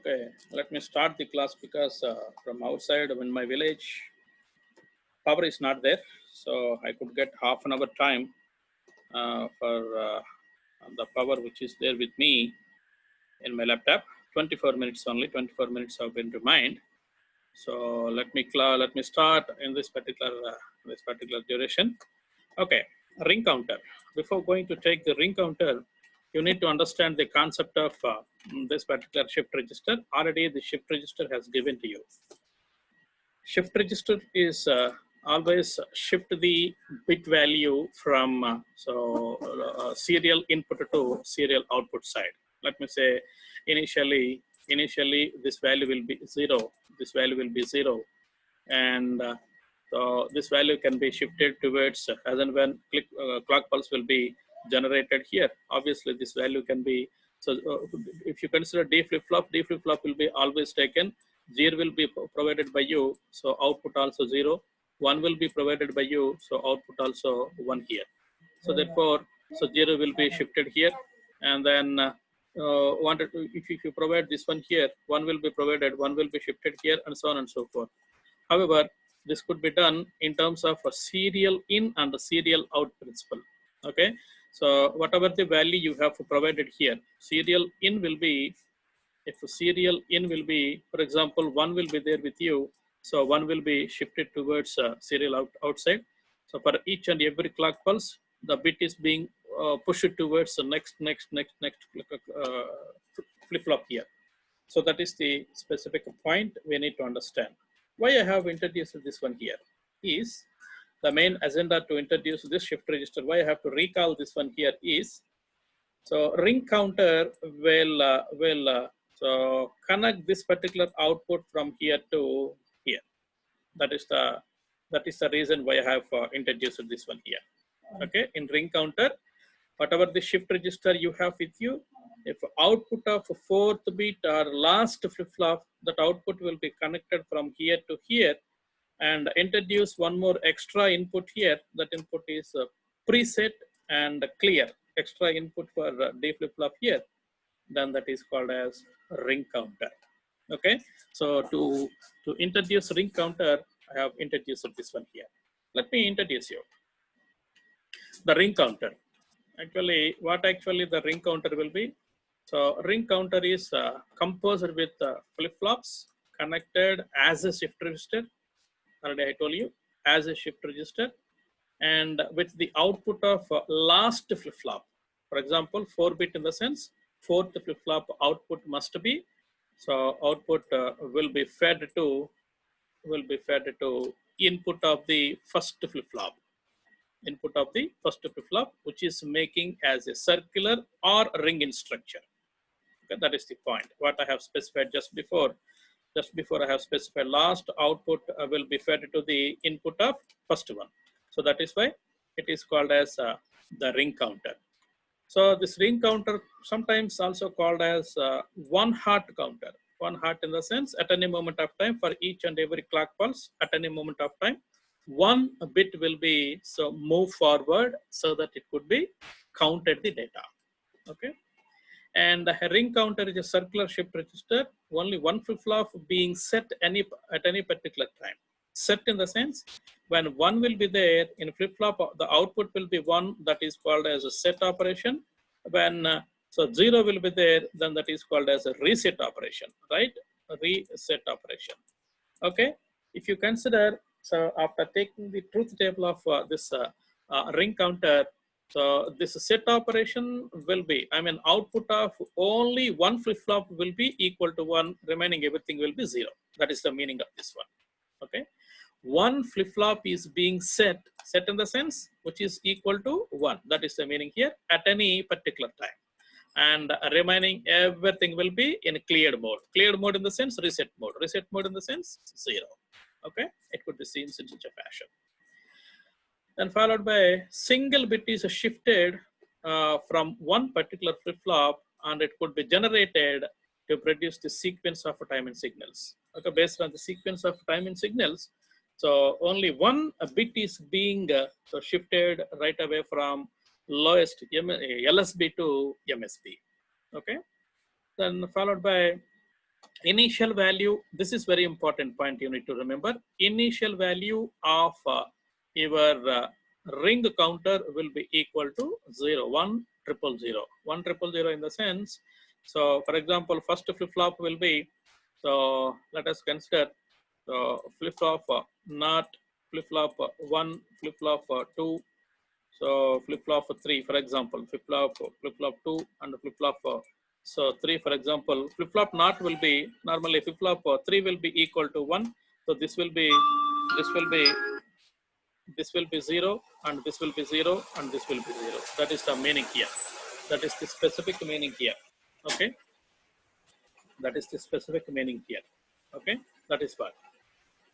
Okay, let me start the class because from outside in my village, power is not there. So I could get half an hour time for the power which is there with me in my laptop. 24 minutes only, 24 minutes have been remained. So let me start in this particular duration. Okay, ring counter. Before going to take the ring counter, you need to understand the concept of this particular shift register. Already the shift register has given to you. Shift register is always shift the bit value from serial input to serial output side. Let me say initially this value will be 0. This value will be 0, and so this value can be shifted towards as and when clock pulse will be generated here. Obviously, this value can be if you consider D flip flop will be always taken. 0 will be provided by you, so output also 0. 1 will be provided by you, so output also 1 here. So therefore, 0 will be shifted here, and then if you provide this one here, 1 will be provided, 1 will be shifted here, and so on and so forth. However, this could be done in terms of a serial in and a serial out principle. Okay, so whatever the value you have provided here, serial in will be, if serial in will be, for example, 1 will be there with you, so 1 will be shifted towards serial outside. So for each and every clock pulse, the bit is being pushed towards the next flip flop here. So that is the specific point we need to understand. Why I have introduced this one here is the main agenda to introduce this shift register. Why I have to recall this one here is, so ring counter will so connect this particular output from here to here. That is the reason why I have introduced this one here. Okay, in ring counter, whatever the shift register you have with you, if output of fourth bit or last flip flop, that output will be connected from here to here, and introduce one more extra input here. That input is preset and clear. Extra input for D flip flop here, then that is called as ring counter. Okay, so to introduce ring counter, I have introduced this one here. Let me introduce you the ring counter. Actually, what actually the ring counter will be? So ring counter is composed with flip flops connected as a shift register. Already I told you, as a shift register, and with the output of last flip flop. For example, 4-bit in the sense, fourth flip flop output must be, so output will be fed to input of the first flip flop. Input of the first flip flop, which is making as a circular or ring in structure. Okay, that is the point. What I have specified just before I have specified last output will be fed to the input of first one. So that is why it is called as the ring counter. So this ring counter sometimes also called as one hot counter. One hot in the sense, at any moment of time for each and every clock pulse, at any moment of time, one bit will be move forward so that it could be counted the data. Okay, and the ring counter is a circular shift register. Only one flip flop being set at any particular time. Set in the sense, when one will be there in flip flop, the output will be 1. That is called as a set operation. When 0 will be there, then that is called as a reset operation, right? A reset operation. Okay, if you consider, so after taking the truth table of this ring counter, so this set operation will be, I mean, output of only one flip flop will be equal to 1, remaining everything will be 0. That is the meaning of this one. Okay, one flip flop is being set in the sense which is equal to 1. That is the meaning here at any particular time. And remaining everything will be in cleared mode. Cleared mode in the sense reset mode. Reset mode in the sense 0. Okay, it could be seen in such a fashion. Then followed by single bit is shifted from one particular flip flop, and it could be generated to produce the sequence of timing signals. Okay, based on the sequence of timing signals, so only one bit is being shifted right away from lowest LSB to MSB. Okay, then followed by initial value, this is very important point you need to remember. Initial value of your ring counter will be equal to 0, 1, 000. 1, 000 in the sense, so for example, first flip-flop will be, so let us consider flip-flop not flip-flop 1, flip-flop 2, so flip-flop 3, for example, flip-flop 2 and flip-flop so 3, for example, flip-flop not will be normally flip-flop 3 will be equal to 1. So this will be this will be this will be 0 and this will be 0 and this will be 0. That is the meaning here. That is the specific meaning here. Okay. That is the specific meaning here. Okay. That is what.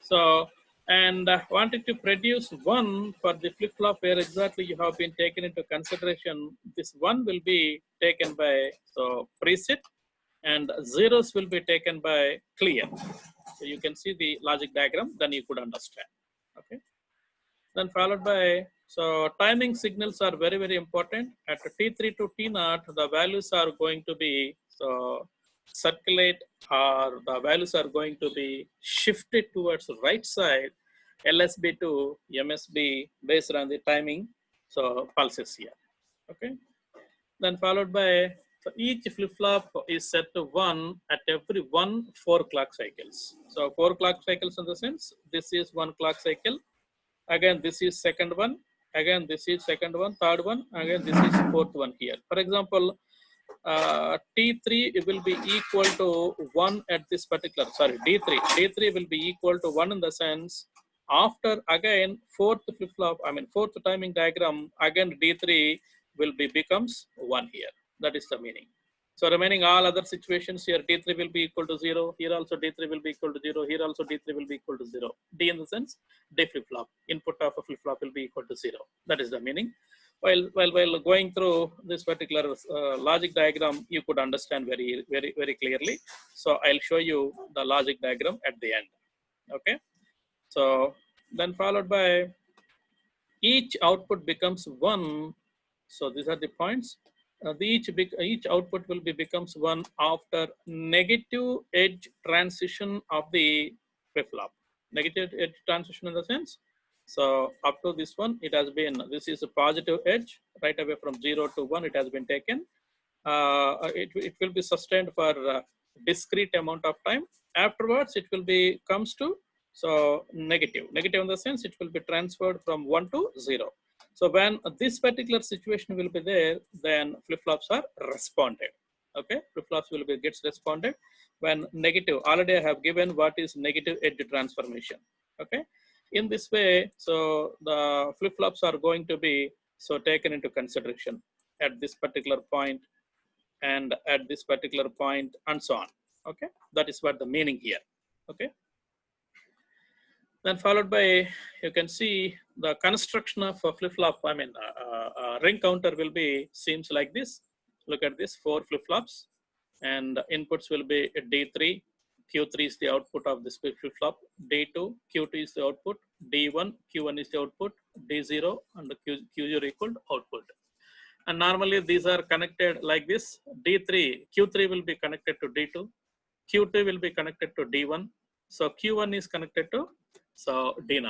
So, and wanted to produce one for the flip-flop where exactly you have been taken into consideration. This one will be taken by so preset and zeros will be taken by clear. So you can see the logic diagram, then you could understand. Okay. Then followed by, so timing signals are very, very important. At T3 to T0, the values are going to be, so circulate or the values are going to be shifted towards the right side, LSB to MSB based on the timing, so pulses here. Okay. Then followed by, so each flip-flop is set to 1 at every 4 clock cycles. So 4 clock cycles in the sense, this is 1 clock cycle. Again, this is second one. Again, this is second one, third one. Again, this is fourth one here. For example, T3 will be equal to 1 at this particular, sorry, D3. D3 will be equal to 1 in the sense, after again, fourth flip-flop, I mean, fourth timing diagram, again, D3 will be becomes 1 here. That is the meaning. So remaining all other situations here, D3 will be equal to 0. Here also D3 will be equal to 0. Here also D3 will be equal to 0. D in the sense, D flip-flop. Input of a flip-flop will be equal to 0. That is the meaning. While going through this particular logic diagram, you could understand very, very, very clearly. So I'll show you the logic diagram at the end. Okay. So then followed by each output becomes 1. So these are the points. Each output will be becomes 1 after negative edge transition of the flip-flop. Negative edge transition in the sense, so up to this one, it has been, this is a positive edge, right away from 0 to 1, it has been taken. It will be sustained for discrete amount of time. Afterwards, it will be comes to, so negative in the sense, it will be transferred from 1 to 0. So when this particular situation will be there, then flip-flops are responded. Okay, flip-flops will be gets responded when negative. Already I have given what is negative edge transformation. Okay, in this way, so the flip-flops are going to be so taken into consideration at this particular point and at this particular point and so on. Okay, that is what the meaning here. Okay. Then followed by, you can see the construction of a flip-flop, I mean, ring counter will be, seems like this. Look at this, 4 flip-flops and inputs will be D3, Q3 is the output of this flip-flop, D2, Q2 is the output, D1, Q1 is the output, D0 and Q0 equal to output. And normally these are connected like this, D3, Q3 will be connected to D2, Q2 will be connected to D1, so Q1 is connected to, so D0.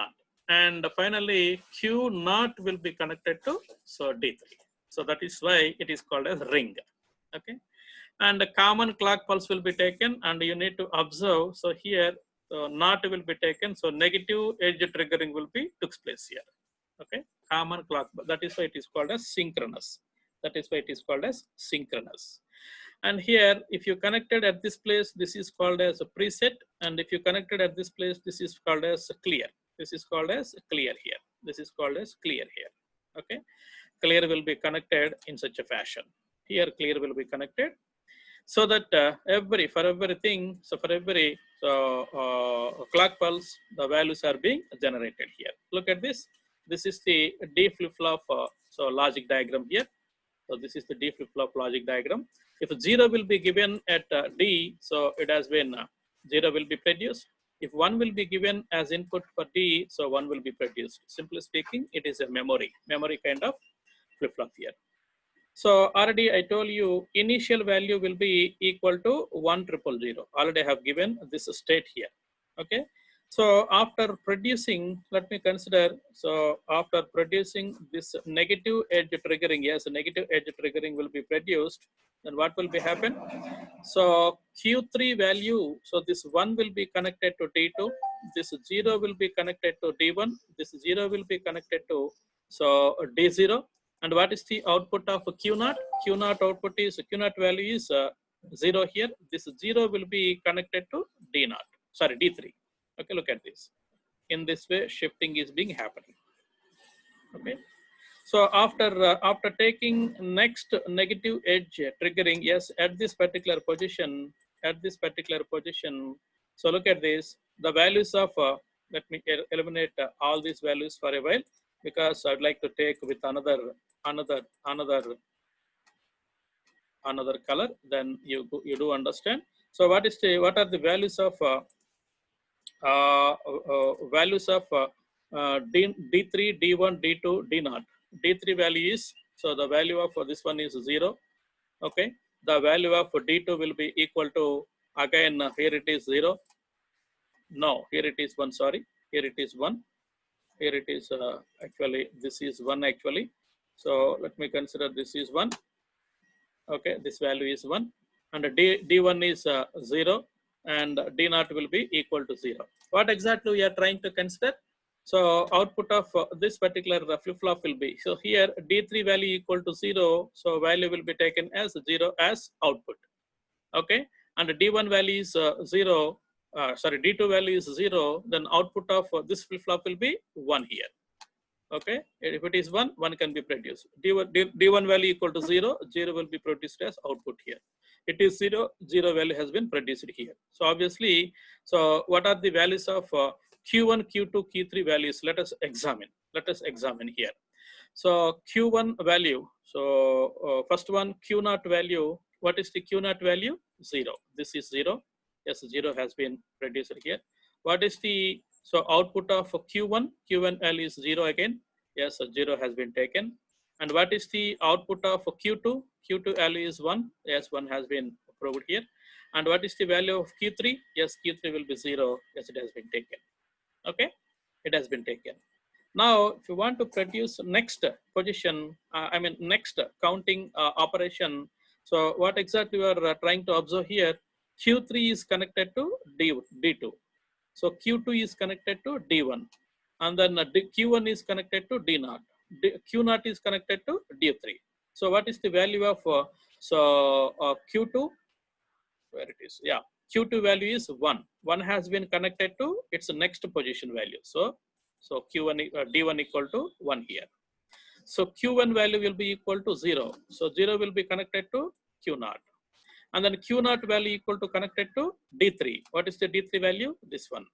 And finally, Q0 will be connected to, so D3. So that is why it is called as ring. Okay. And a common clock pulse will be taken and you need to observe. So here, not will be taken. So negative edge triggering will be took place here. Okay. Common clock, that is why it is called as synchronous. That is why it is called as synchronous. And here, if you connected at this place, this is called as a preset. And if you connected at this place, this is called as clear. This is called as clear here. This is called as clear here. Okay. Clear will be connected in such a fashion. Here, clear will be connected. So that for everything, so for every clock pulse, the values are being generated here. Look at this. This is the D flip-flop, so logic diagram here. So this is the D flip-flop logic diagram. If 0 will be given at D, so it has been 0 will be produced. If 1 will be given as input for D, so 1 will be produced. Simply speaking, it is a memory kind of flip-flop here. So already I told you initial value will be equal to 1000. Already I have given this state here. Okay. So after producing, let me consider. So after producing this negative edge triggering, yes, negative edge triggering will be produced. Then what will be happen? So Q3 value, so this 1 will be connected to D2, this 0 will be connected to D1, this 0 will be connected to so D0. And what is the output of Q naught? Q naught output is, Q naught value is 0 here. This 0 will be connected to D naught, sorry, D3. Okay, look at this. In this way, shifting is being happening. Okay. So after taking next negative edge triggering, yes, at this particular position, so look at this, the values of, let me eliminate all these values for a while, because I'd like to take with another color, then you do understand. So what are the values of D3, D1, D2, D0. D3 value is, so the value of this one is 0. Okay. The value of D2 will be equal to, again, here it is 0. No, here it is 1, sorry. Here it is 1. Here it is, actually, this is 1 actually. So let me consider this is 1. Okay, this value is 1. And D1 is 0. And D0 will be equal to 0. What exactly we are trying to consider? So output of this particular flip-flop will be, so here D3 value equal to 0. So value will be taken as 0 as output. Okay. And D1 value is 0. Sorry, D2 value is 0. Then output of this flip-flop will be 1 here. Okay. If it is 1, 1 can be produced. D1 value equal to 0, 0 will be produced as output here. It is 0, 0 value has been produced here. So obviously, so what are the values of Q1, Q2, Q3 values? Let us examine here. So Q1 value, so first one, Q naught value. What is the Q naught value? 0. This is 0. Yes, 0 has been produced here. What is the, so output of Q1? Q1 value is 0 again. Yes, 0 has been taken. And what is the output of Q2? Q2 value is 1. Yes, 1 has been proved here. And what is the value of Q3? Yes, Q3 will be 0. Yes, it has been taken. Okay, it has been taken. Now, if you want to produce next position, next counting operation. So what exactly we are trying to observe here? Q3 is connected to D2. So Q2 is connected to D1. And then Q1 is connected to D0. Q0 is connected to D3. So what is the value of Q2? Where it is? Yeah. Q2 value is 1. 1 has been connected to its next position value. So Q1, D1 equal to 1 here. So Q1 value will be equal to 0. So 0 will be connected to Q0. And then Q0 value equal to connected to D3. What is the D3 value? This one.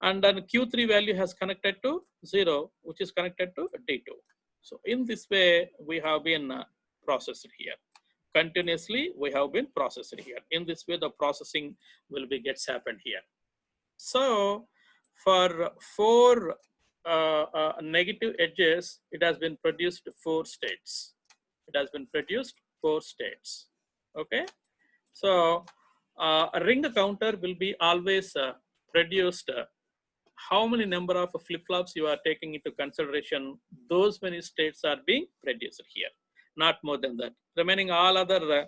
And then Q3 value has connected to 0, which is connected to D2. So in this way, we have been processed here. Continuously, we have been processed here. In this way, the processing will be gets happened here. So for 4 negative edges, it has been produced 4 states. It has been produced 4 states. Okay. So a ring counter will be always produced. How many number of flip-flops you are taking into consideration, those many states are being produced here, not more than that. Remaining all other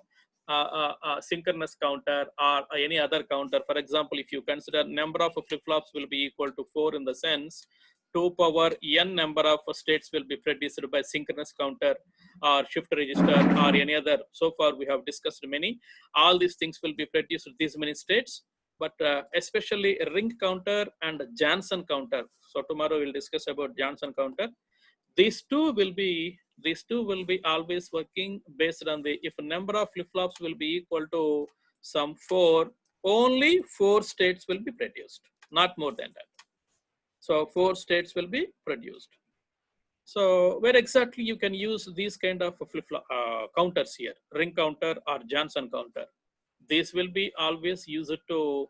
synchronous counter or any other counter, for example, if you consider number of flip-flops will be equal to 4 in the sense 2 power n number of states will be produced by synchronous counter or shift register or any other. So far we have discussed many. All these things will be produced these many states. But especially a ring counter and Johnson counter. So tomorrow we'll discuss about Johnson counter. These two will be always working based on the, if a number of flip-flops will be equal to some 4, only 4 states will be produced, not more than that. So 4 states will be produced. So where exactly you can use these kind of flip-flop counters here, ring counter or Johnson counter. This will be always used to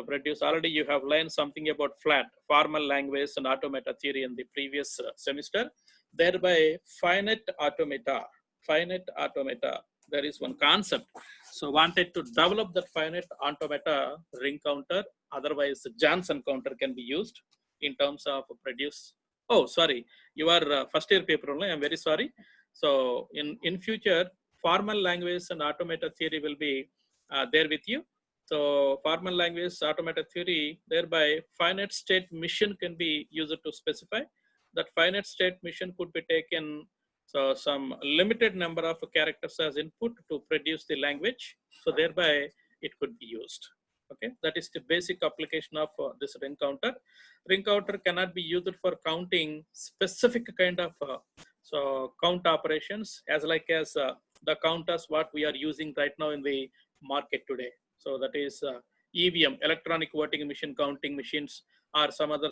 produce. Already you have learned something about flat, formal language and automata theory in the previous semester. Thereby finite automata finite automata. There is one concept. So wanted to develop that finite automata ring counter. Otherwise, Johnson counter can be used in terms of produce. Oh, sorry, you are first year paper only. I'm very sorry. So in future, formal language and automata theory will be there with you. So formal language automata theory, thereby finite state mission can be used to specify. That finite state mission could be taken, so some limited number of characters as input to produce the language. So thereby it could be used. Okay, that is the basic application of this ring counter. Ring counter cannot be used for counting specific kind of so count operations as like as the counters what we are using right now in the market today. So that is EVM, electronic voting machine counting machines, or some other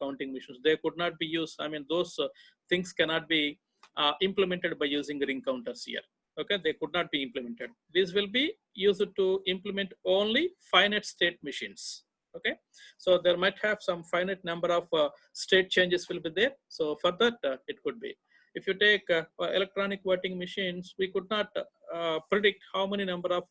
counting machines. They could not be used. I mean, those things cannot be implemented by using ring counters here. Okay, they could not be implemented. This will be used to implement only finite state machines. Okay, so there might have some finite number of state changes will be there. So for that, it could be. If you take electronic voting machines, we could not predict how many number of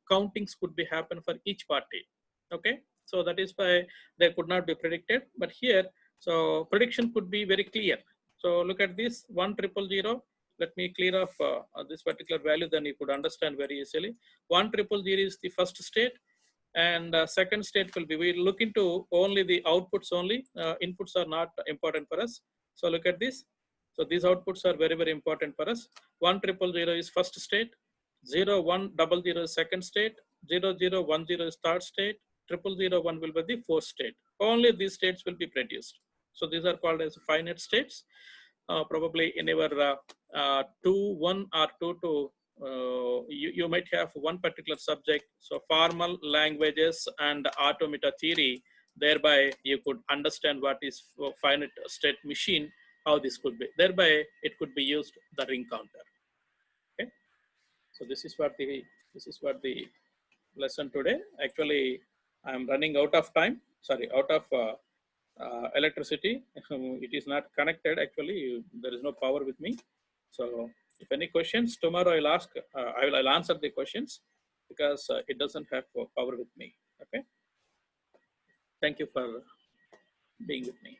countings could be happen for each party. Okay, so that is why they could not be predicted. But here, so prediction could be very clear. So look at this 1,000. Let me clear off this particular value, then you could understand very easily. 1,000 is the first state, and second state will be, we look into only the outputs only. Inputs are not important for us. So look at this. So these outputs are very, very important for us. 1,000 is first state, 0,1,00 is second state, 0,0,10 is third state, 0,0,01 will be the fourth state. Only these states will be produced. So these are called as finite states. Probably in your 2-1 or 2-2, you might have one particular subject. So formal languages and automata theory, thereby you could understand what is finite state machine, how this could be. Thereby it could be used the ring counter. Okay, so this is what the lesson today. Actually, I am running out of time. Sorry, out of electricity. It is not connected. Actually, there is no power with me. So if any questions tomorrow, I'll ask. I'll answer the questions because it doesn't have power with me. Okay. Thank you for being with me.